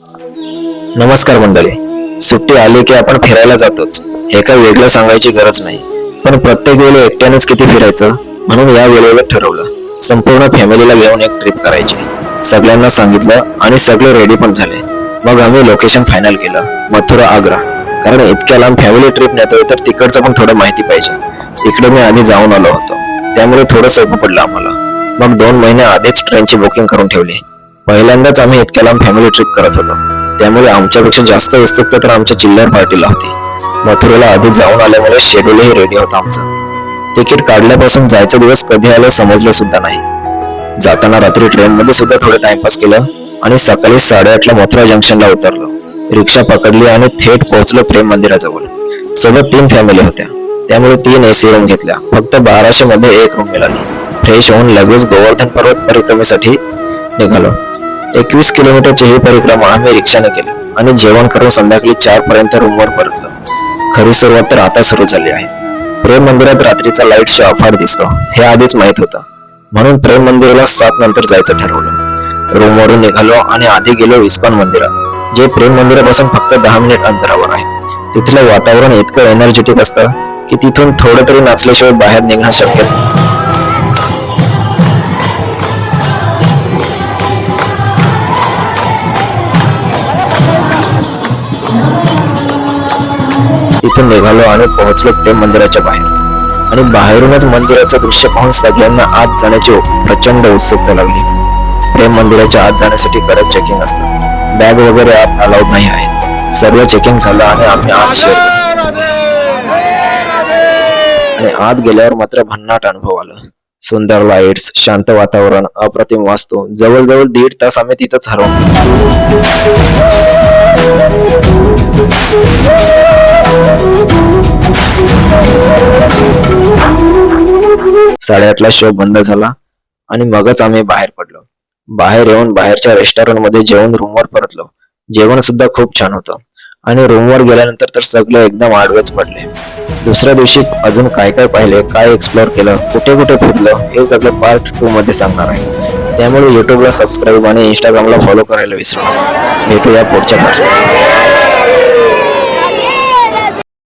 नमस्कार मंडळी. सुट्टी आली की आपण फिरायला जातोच, हे काही वेगळं सांगायची गरज नाही. पण प्रत्येक वेळी एकट्यानेच किती फिरायचं, म्हणून या वेळेवर ठरवलं संपूर्ण फॅमिलीला घेऊन एक ट्रिप करायची. सगळ्यांना सांगितलं आणि सगळे रेडी पण झाले. मग आम्ही लोकेशन फायनल केलं, मथुरा आग्रा. कारण इतक्या लांब फॅमिली ट्रिप नेतोय तर तिकडचं पण थोडं माहिती पाहिजे. तिकडे मी आधी जाऊन आलो होतो, त्यामुळे थोडं सोपं पडलं आम्हाला. मग 2 महिने आधीच ट्रेनची बुकिंग करून ठेवली. पहिल्यांदाच आम्ही इतक्या लांब फॅमिली ट्रिप करत होतो, त्यामुळे आमच्यापेक्षा जास्त उत्सुकता तर आमच्या चिल्लर पार्टीला होती. मथुरेला आधी जाऊन आल्यामुळे शेड्यूलही रेडी होतं आमचं. तिकीट काढल्यापासून जायचा दिवस कधी आलं समजलं सुद्धा नाही. जाताना रात्री ट्रेनमध्ये सुद्धा थोडं टाइमपास केलं आणि सकाळी 8:30ला मथुरा जंक्शनला उतरलो. रिक्षा पकडली आणि थेट पोहोचलो प्रेम मंदिराजवळ. सोबत 3 फॅमिली होत्या, त्यामुळे 3 AC रूम घेतल्या. फक्त 1200 मध्ये एक रूम मिळाली. फ्रेश होऊन लगेच गोवर्धन पर्वत परिक्रमेसाठी निघालो. 21 किलोमीटरची ही परिक्रमा आम्ही रिक्षाने केली आणि जेवण करून संध्याकाळी 4 पर्यंत रूमवर परतलो. खरी सुरुवात तर आता सुरू झाली आहे. प्रेम मंदिरात रात्रीचा लाईट शो अफाट दिसतो, हे आधीच माहित होतं, म्हणून प्रेम मंदिराला 7 नंतर जायचं ठरवलं. रूमवरून निघालो आणि आधी गेलो इस्कॉन मंदिरात, जे प्रेम मंदिरापासून फक्त 10 मिनिट अंतरावर आहे. तिथलं वातावरण इतकं एनर्जेटिक असतं की तिथून थोडं तरी नाचल्याशिवाय बाहेर निघणं शक्यच नाही. तिथून निघालो आणि पोहोचलो प्रेम मंदिराच्या बाहेर. आणि बाहेरूनच मंदिराचं दृश्य पाहून सगळ्यांना आत जाण्याची प्रचंड उत्सुकता लागली. प्रेम मंदिराच्या आत जाण्यासाठी कडक चेकिंग असतं, बॅग वगैरे आत अलाउड नाही आहे. सर्व चेकिंग झालं आणि आम्ही आत शिरलो. आणि आत गेल्यावर मात्र भन्नाट अनुभव आला. सुंदर लाईट्स, शांत वातावरण, अप्रतिम वास्तू. जवळजवळ 1.5 तास आम्ही तिथंच हरवून गेलो. 8:30ला शो बंद झाला आणि मगच आम्ही बाहेर पडलो. बाहेर येऊन बाहेरच्या रेस्टॉरंट मध्ये जेवून रूमवर परतलो. जेवण सुद्धा खूप छान होतं आणि रूमवर गेल्यानंतर तर सगळे एकदम आडवेच पडले. दुसऱ्या दिवशी अजून काय काय पाहिले, काय एक्सप्लोर केलं, कुठे कुठे फिरलो, हे सगळं पार्ट 2 मध्ये सांगणार आहे. त्यामुळे युट्यूबला सबस्क्राईब आणि इंस्टाग्रामला फॉलो करायला विसरू नका. भेटूया पुढच्या पार्ट.